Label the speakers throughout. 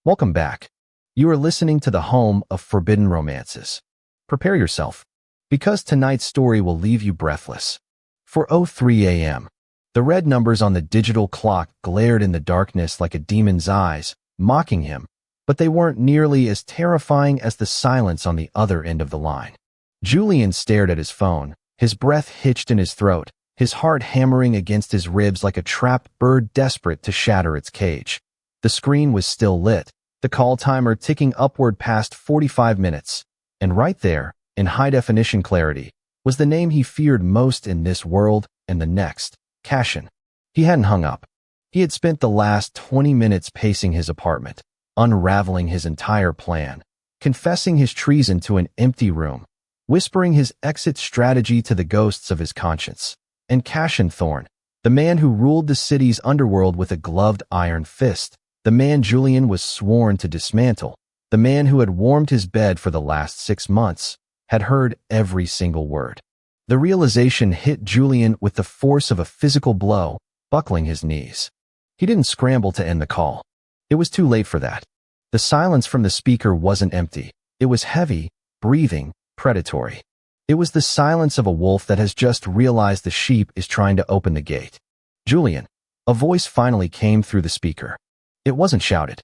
Speaker 1: Welcome back. You are listening to the home of forbidden romances. Prepare yourself, because tonight's story will leave you breathless. 4:03 a.m. The red numbers on the digital clock glared in the darkness like a demon's eyes, mocking him, but they weren't nearly as terrifying as the silence on the other end of the line. Julian stared at his phone, his breath hitched in his throat, his heart hammering against his ribs like a trapped bird desperate to shatter its cage. The screen was still lit, the call timer ticking upward past 45 minutes, and right there, in high-definition clarity, was the name he feared most in this world and the next, Cashin. He hadn't hung up. He had spent the last 20 minutes pacing his apartment, unraveling his entire plan, confessing his treason to an empty room, whispering his exit strategy to the ghosts of his conscience. And Cashin Thorne, the man who ruled the city's underworld with a gloved iron fist, the man Julian was sworn to dismantle, the man who had warmed his bed for the last 6 months, had heard every single word. The realization hit Julian with the force of a physical blow, buckling his knees. He didn't scramble to end the call. It was too late for that. The silence from the speaker wasn't empty. It was heavy, breathing, predatory. It was the silence of a wolf that has just realized the sheep is trying to open the gate. Julian. A voice finally came through the speaker. It wasn't shouted.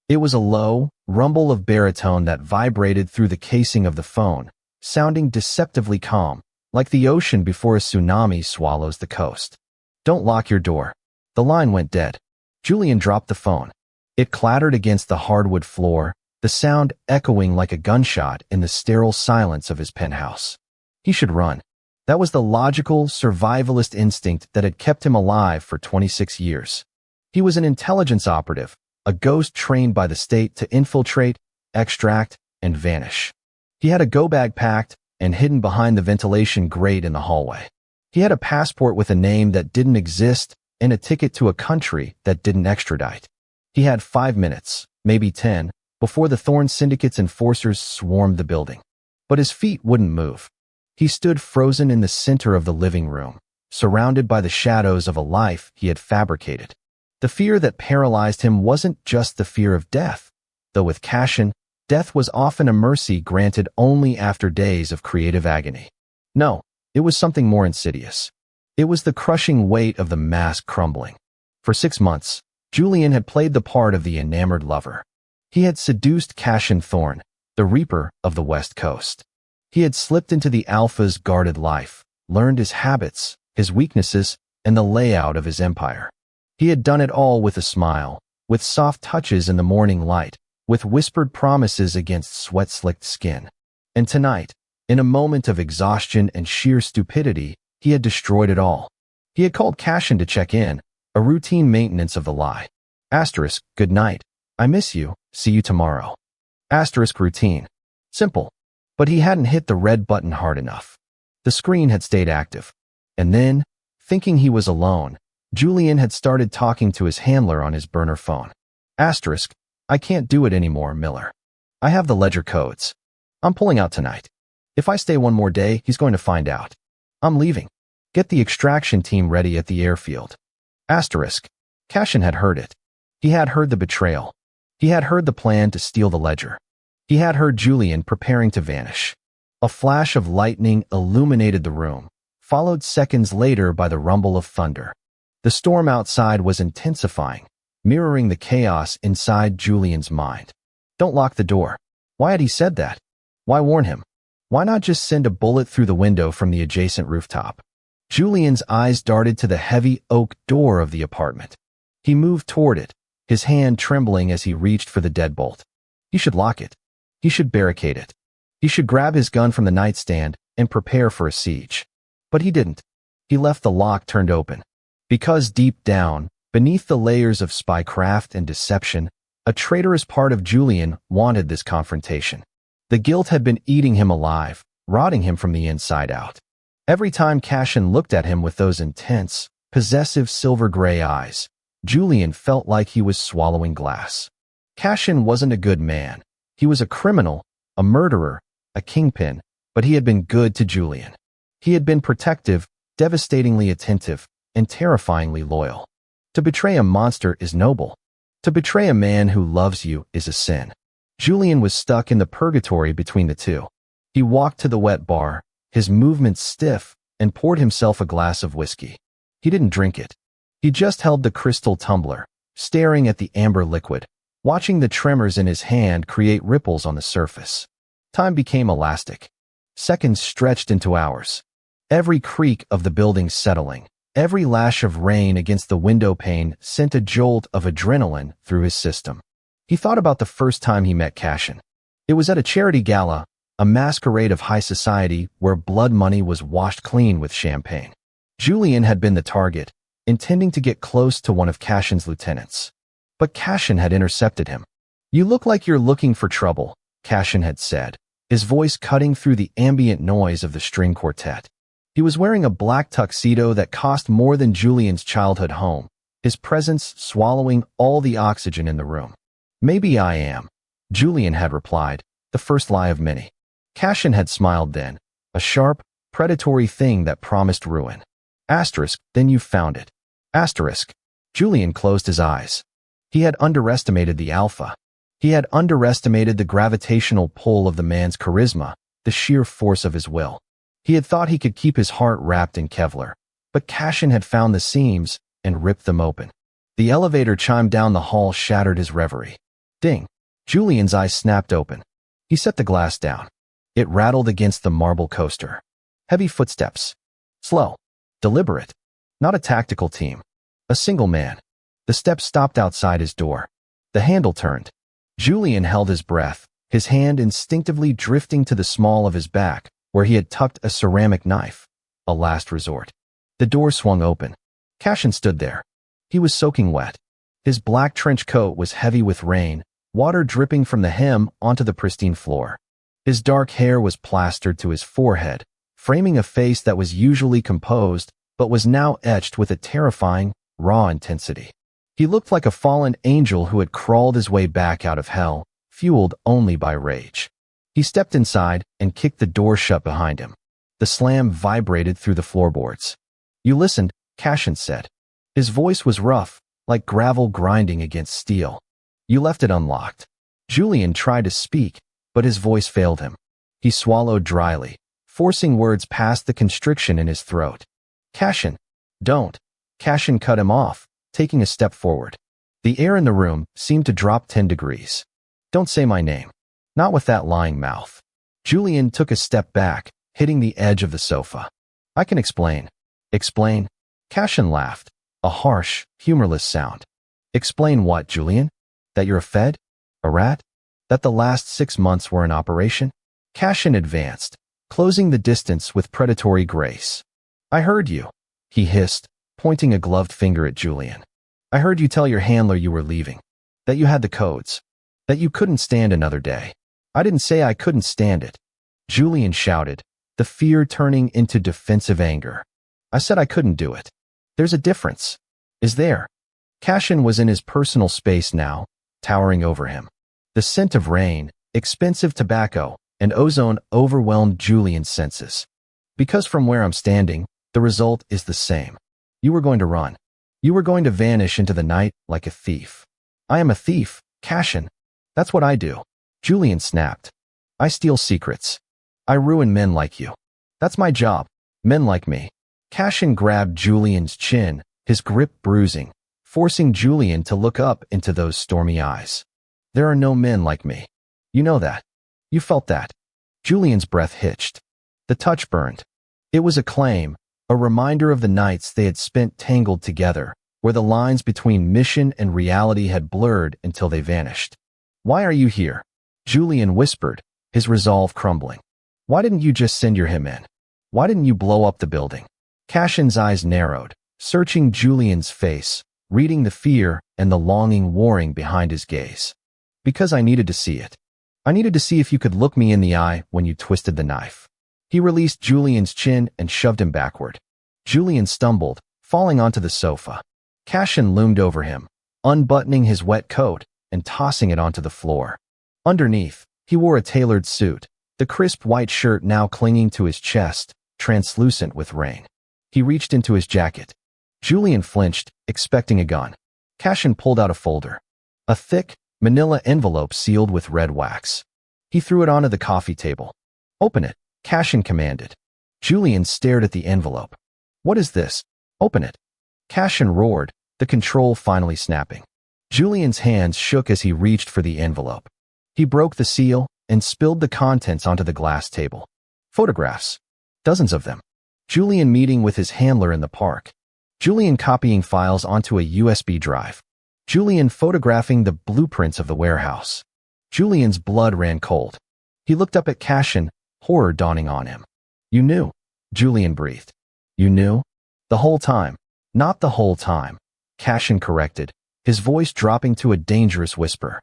Speaker 1: It was a low rumble of baritone that vibrated through the casing of the phone, sounding deceptively calm, like the ocean before a tsunami swallows the coast. Don't lock your door. The line went dead. Julian dropped the phone. It clattered against the hardwood floor, the sound echoing like a gunshot in the sterile silence of his penthouse. He should run. That was the logical, survivalist instinct that had kept him alive for 26 years. He was an intelligence operative, a ghost trained by the state to infiltrate, extract, and vanish. He had a go-bag packed and hidden behind the ventilation grate in the hallway. He had a passport with a name that didn't exist and a ticket to a country that didn't extradite. He had 5 minutes, maybe 10, before the Thorne Syndicate's enforcers swarmed the building. But his feet wouldn't move. He stood frozen in the center of the living room, surrounded by the shadows of a life he had fabricated. The fear that paralyzed him wasn't just the fear of death, though with Cashin, death was often a mercy granted only after days of creative agony. No, it was something more insidious. It was the crushing weight of the mask crumbling. For 6 months, Julian had played the part of the enamored lover. He had seduced Cashin Thorne, the Reaper of the West Coast. He had slipped into the Alpha's guarded life, learned his habits, his weaknesses, and the layout of his empire. He had done it all with a smile, with soft touches in the morning light, with whispered promises against sweat-slicked skin. And tonight, in a moment of exhaustion and sheer stupidity, he had destroyed it all. He had called Cashin to check in, a routine maintenance of the lie. Asterisk, good night. I miss you, see you tomorrow. Asterisk routine. Simple. But he hadn't hit the red button hard enough. The screen had stayed active. And then, thinking he was alone, Julian had started talking to his handler on his burner phone. Asterisk, I can't do it anymore, Miller. I have the ledger codes. I'm pulling out tonight. If I stay one more day, he's going to find out. I'm leaving. Get the extraction team ready at the airfield. Asterisk. Cashin had heard it. He had heard the betrayal. He had heard the plan to steal the ledger. He had heard Julian preparing to vanish. A flash of lightning illuminated the room, followed seconds later by the rumble of thunder. The storm outside was intensifying, mirroring the chaos inside Julian's mind. Don't lock the door. Why had he said that? Why warn him? Why not just send a bullet through the window from the adjacent rooftop? Julian's eyes darted to the heavy oak door of the apartment. He moved toward it, his hand trembling as he reached for the deadbolt. He should lock it. He should barricade it. He should grab his gun from the nightstand and prepare for a siege. But he didn't. He left the lock turned open. Because deep down, beneath the layers of spycraft and deception, a traitorous part of Julian wanted this confrontation. The guilt had been eating him alive, rotting him from the inside out. Every time Cashin looked at him with those intense, possessive silver-gray eyes, Julian felt like he was swallowing glass. Cashin wasn't a good man. He was a criminal, a murderer, a kingpin, but he had been good to Julian. He had been protective, devastatingly attentive, and terrifyingly loyal. To betray a monster is noble. To betray a man who loves you is a sin. Julian was stuck in the purgatory between the two. He walked to the wet bar, his movements stiff, and poured himself a glass of whiskey. He didn't drink it. He just held the crystal tumbler, staring at the amber liquid, watching the tremors in his hand create ripples on the surface. Time became elastic. Seconds stretched into hours. Every creak of the building settling, every lash of rain against the window pane sent a jolt of adrenaline through his system. He thought about the first time he met Cashin. It was at a charity gala, a masquerade of high society where blood money was washed clean with champagne. Julian had been the target, intending to get close to one of Cashin's lieutenants. But Cashin had intercepted him. "You look like you're looking for trouble," Cashin had said, his voice cutting through the ambient noise of the string quartet. He was wearing a black tuxedo that cost more than Julian's childhood home, his presence swallowing all the oxygen in the room. "Maybe I am," Julian had replied, the first lie of many. Cashin had smiled then, a sharp, predatory thing that promised ruin. Asterisk, "Then you found it." Asterisk. Julian closed his eyes. He had underestimated the alpha. He had underestimated the gravitational pull of the man's charisma, the sheer force of his will. He had thought he could keep his heart wrapped in Kevlar, but Cashin had found the seams and ripped them open. The elevator chime down the hall shattered his reverie. Ding! Julian's eyes snapped open. He set the glass down. It rattled against the marble coaster. Heavy footsteps. Slow. Deliberate. Not a tactical team. A single man. The steps stopped outside his door. The handle turned. Julian held his breath, his hand instinctively drifting to the small of his back, where he had tucked a ceramic knife. A last resort. The door swung open. Cashin stood there. He was soaking wet. His black trench coat was heavy with rain, water dripping from the hem onto the pristine floor. His dark hair was plastered to his forehead, framing a face that was usually composed, but was now etched with a terrifying, raw intensity. He looked like a fallen angel who had crawled his way back out of hell, fueled only by rage. He stepped inside and kicked the door shut behind him. The slam vibrated through the floorboards. "You listened," Cashin said. His voice was rough, like gravel grinding against steel. "You left it unlocked." Julian tried to speak, but his voice failed him. He swallowed dryly, forcing words past the constriction in his throat. "Cashin, don't." Cashin cut him off, taking a step forward. The air in the room seemed to drop 10 degrees. "Don't say my name. Not with that lying mouth." Julian took a step back, hitting the edge of the sofa. "I can explain." "Explain?" Cashin laughed, a harsh, humorless sound. "Explain what, Julian? That you're a Fed? A rat? That the last 6 months were an operation?" Cashin advanced, closing the distance with predatory grace. "I heard you," he hissed, pointing a gloved finger at Julian. "I heard you tell your handler you were leaving. That you had the codes. That you couldn't stand another day." "I didn't say I couldn't stand it," Julian shouted, the fear turning into defensive anger. "I said I couldn't do it. There's a difference." "Is there?" Cashin was in his personal space now, towering over him. The scent of rain, expensive tobacco, and ozone overwhelmed Julian's senses. "Because from where I'm standing, the result is the same. You were going to run. You were going to vanish into the night like a thief." "I am a thief, Cashin. That's what I do." Julian snapped. "I steal secrets. I ruin men like you. That's my job. Men like me." Cashin grabbed Julian's chin, his grip bruising, forcing Julian to look up into those stormy eyes. "There are no men like me. You know that. You felt that." Julian's breath hitched. The touch burned. It was a claim, a reminder of the nights they had spent tangled together, where the lines between mission and reality had blurred until they vanished. "Why are you here?" Julian whispered, his resolve crumbling. "Why didn't you just send your him in? Why didn't you blow up the building?" Cashin's eyes narrowed, searching Julian's face, reading the fear and the longing warring behind his gaze. "Because I needed to see it. I needed to see if you could look me in the eye when you twisted the knife." He released Julian's chin and shoved him backward. Julian stumbled, falling onto the sofa. Cashin loomed over him, unbuttoning his wet coat and tossing it onto the floor. Underneath, he wore a tailored suit, the crisp white shirt now clinging to his chest, translucent with rain. He reached into his jacket. Julian flinched, expecting a gun. Cashin pulled out a folder. A thick, manila envelope sealed with red wax. He threw it onto the coffee table. "Open it," Cashin commanded. Julian stared at the envelope. "What is this? Open it." Cashin roared, the control finally snapping. Julian's hands shook as he reached for the envelope. He broke the seal and spilled the contents onto the glass table. Photographs. Dozens of them. Julian meeting with his handler in the park. Julian copying files onto a USB drive. Julian photographing the blueprints of the warehouse. Julian's blood ran cold. He looked up at Cashin, horror dawning on him. "You knew," Julian breathed. "You knew?" "The whole time." "Not the whole time," Cashin corrected, his voice dropping to a dangerous whisper.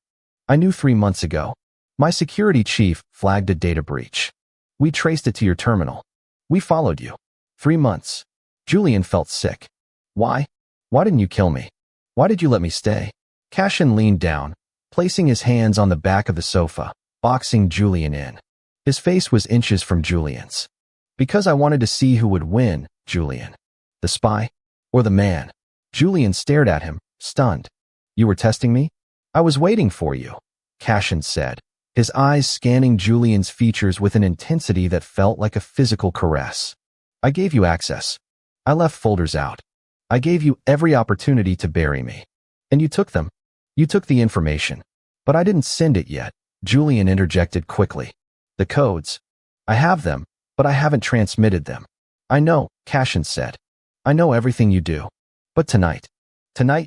Speaker 1: "I knew 3 months ago. My security chief flagged a data breach. We traced it to your terminal. We followed you. 3 months." Julian felt sick. "Why? Why didn't you kill me? Why did you let me stay?" Cashin leaned down, placing his hands on the back of the sofa, boxing Julian in. His face was inches from Julian's. "Because I wanted to see who would win, Julian. The spy? Or the man?" Julian stared at him, stunned. "You were testing me?" "I was waiting for you," Cashin said, his eyes scanning Julian's features with an intensity that felt like a physical caress. "I gave you access. I left folders out. I gave you every opportunity to bury me. And you took them. You took the information. But I didn't send it yet," Julian interjected quickly. "The codes. I have them, but I haven't transmitted them." "I know," Cashin said. "I know everything you do. But tonight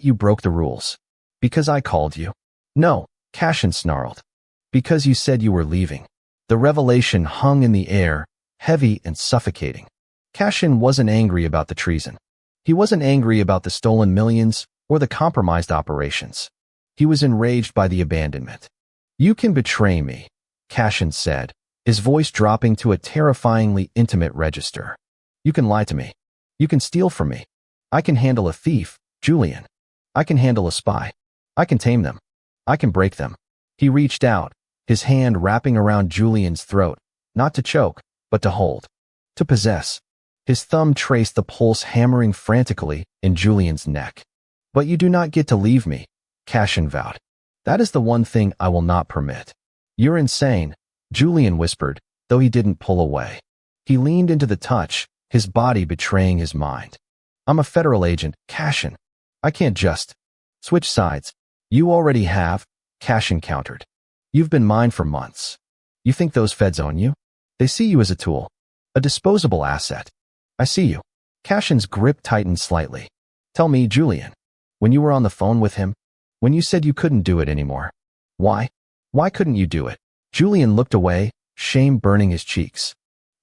Speaker 1: you broke the rules. Because I called you." "No," Cashin snarled. "Because you said you were leaving." The revelation hung in the air, heavy and suffocating. Cashin wasn't angry about the treason. He wasn't angry about the stolen millions or the compromised operations. He was enraged by the abandonment. "You can betray me," Cashin said, his voice dropping to a terrifyingly intimate register. "You can lie to me. You can steal from me. I can handle a thief, Julian. I can handle a spy. I can tame them. I can break them." He reached out, his hand wrapping around Julian's throat, not to choke, but to hold. To possess. His thumb traced the pulse hammering frantically in Julian's neck. "But you do not get to leave me," Cashin vowed. "That is the one thing I will not permit." "You're insane," Julian whispered, though he didn't pull away. He leaned into the touch, his body betraying his mind. "I'm a federal agent, Cashin. I can't just switch sides." "You already have," Cashin countered. "You've been mine for months. You think those feds own you? They see you as a tool, a disposable asset. I see you." Cashin's grip tightened slightly. "Tell me, Julian, when you were on the phone with him, when you said you couldn't do it anymore, why? Why couldn't you do it?" Julian looked away, shame burning his cheeks.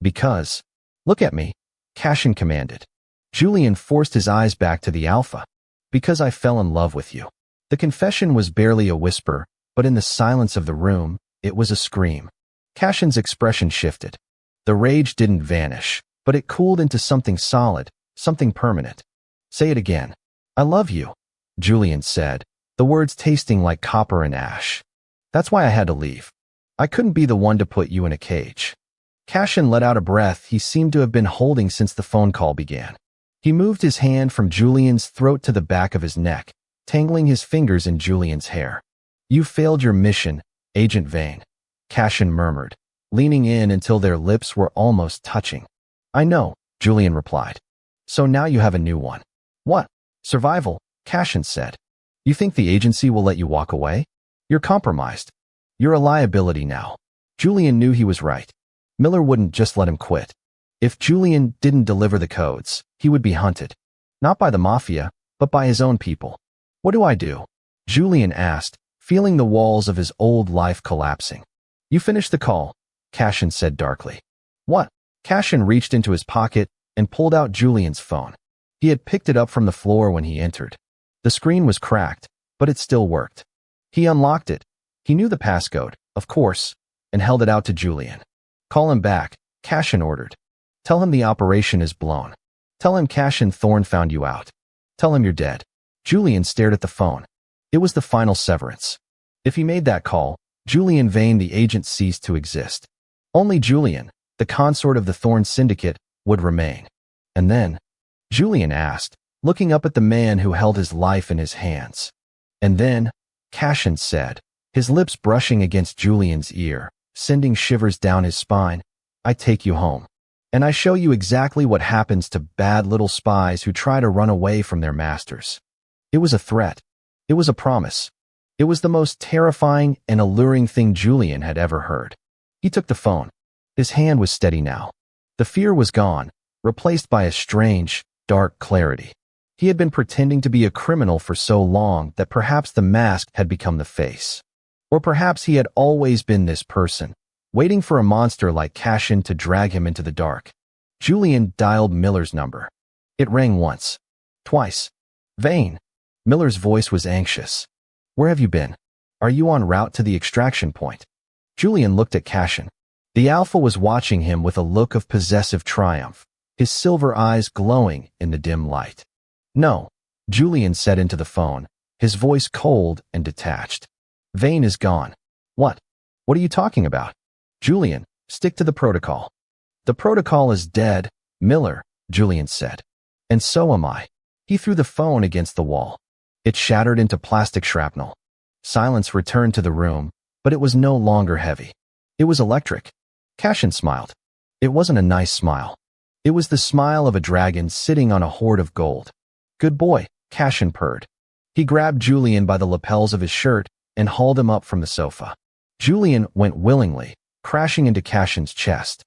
Speaker 1: "Because. Look at me," Cashin commanded. Julian forced his eyes back to the alpha. "Because I fell in love with you." The confession was barely a whisper, but in the silence of the room, it was a scream. Cashin's expression shifted. The rage didn't vanish, but it cooled into something solid, something permanent. "Say it again." "I love you," Julian said, the words tasting like copper and ash. "That's why I had to leave. I couldn't be the one to put you in a cage." Cashin let out a breath he seemed to have been holding since the phone call began. He moved his hand from Julian's throat to the back of his neck, tangling his fingers in Julian's hair. "You failed your mission, Agent Vane," Cashin murmured, leaning in until their lips were almost touching. "I know," Julian replied. "So now you have a new one." "What?" "Survival," Cashin said. "You think the agency will let you walk away? You're compromised. You're a liability now." Julian knew he was right. Miller wouldn't just let him quit. If Julian didn't deliver the codes, he would be hunted. Not by the mafia, but by his own people. "What do I do?" Julian asked, feeling the walls of his old life collapsing. "You finished the call," Cashin said darkly. "What?" Cashin reached into his pocket and pulled out Julian's phone. He had picked it up from the floor when he entered. The screen was cracked, but it still worked. He unlocked it. He knew the passcode, of course, and held it out to Julian. "Call him back," Cashin ordered. "Tell him the operation is blown. Tell him Cashin Thorne found you out. Tell him you're dead." Julian stared at the phone. It was the final severance. If he made that call, Julian Vane, the agent, ceased to exist. Only Julian, the consort of the Thorne Syndicate, would remain. And then, Julian asked, looking up at the man who held his life in his hands. And then, Cashin said, his lips brushing against Julian's ear, sending shivers down his spine. I take you home. And I show you exactly what happens to bad little spies who try to run away from their masters. It was a threat. It was a promise. It was the most terrifying and alluring thing Julian had ever heard. He took the phone. His hand was steady now. The fear was gone, replaced by a strange, dark clarity. He had been pretending to be a criminal for so long that perhaps the mask had become the face. Or perhaps he had always been this person, waiting for a monster like Cashin to drag him into the dark. Julian dialed Miller's number. It rang once. Twice. Vane. Miller's voice was anxious. Where have you been? Are you en route to the extraction point? Julian looked at Cashin. The Alpha was watching him with a look of possessive triumph, his silver eyes glowing in the dim light. No, Julian said into the phone, his voice cold and detached. Vane is gone. What? What are you talking about? Julian, stick to the protocol. The protocol is dead, Miller, Julian said. And so am I. He threw the phone against the wall. It shattered into plastic shrapnel. Silence returned to the room, but it was no longer heavy. It was electric. Cashin smiled. It wasn't a nice smile. It was the smile of a dragon sitting on a hoard of gold. Good boy, Cashin purred. He grabbed Julian by the lapels of his shirt and hauled him up from the sofa. Julian went willingly, crashing into Cashin's chest.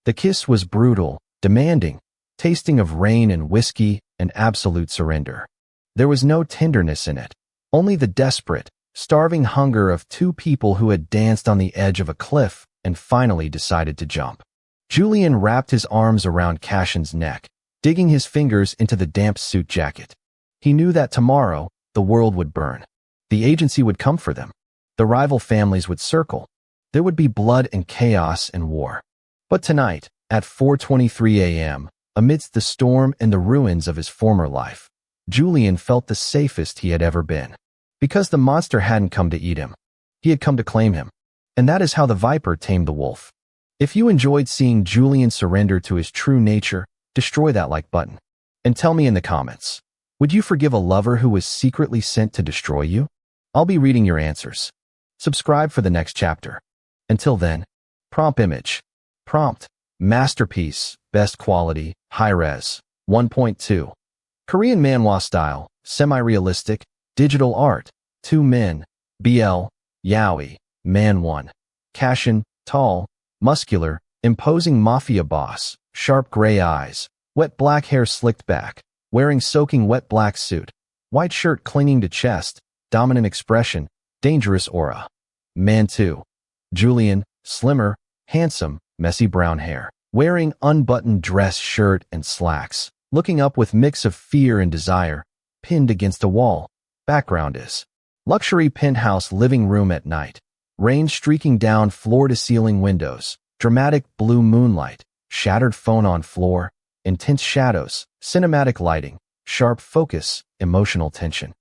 Speaker 1: The kiss was brutal, demanding, tasting of rain and whiskey and absolute surrender. There was no tenderness in it, only the desperate, starving hunger of two people who had danced on the edge of a cliff and finally decided to jump. Julian wrapped his arms around Cashin's neck, digging his fingers into the damp suit jacket. He knew that tomorrow, the world would burn. The agency would come for them. The rival families would circle. There would be blood and chaos and war. But tonight, at 4:23 a.m., amidst the storm and the ruins of his former life, Julian felt the safest he had ever been. Because the monster hadn't come to eat him. He had come to claim him. And that is how the viper tamed the wolf. If you enjoyed seeing Julian surrender to his true nature, destroy that like button. And tell me in the comments, would you forgive a lover who was secretly sent to destroy you? I'll be reading your answers. Subscribe for the next chapter. Until then, prompt image. Prompt, masterpiece, best quality, high-res, 1.2. Korean manhwa style, semi-realistic, digital art, 2 men, BL, Yaoi, man 1. Cashin, tall, muscular, imposing mafia boss, sharp gray eyes, wet black hair slicked back, wearing soaking wet black suit, white shirt clinging to chest, dominant expression, dangerous aura. Man 2. Julian, slimmer, handsome, messy brown hair, wearing unbuttoned dress shirt and slacks, looking up with mix of fear and desire, pinned against a wall. Background is luxury penthouse living room at night, rain streaking down floor-to-ceiling windows, dramatic blue moonlight, shattered phone on floor, intense shadows, cinematic lighting, sharp focus, emotional tension.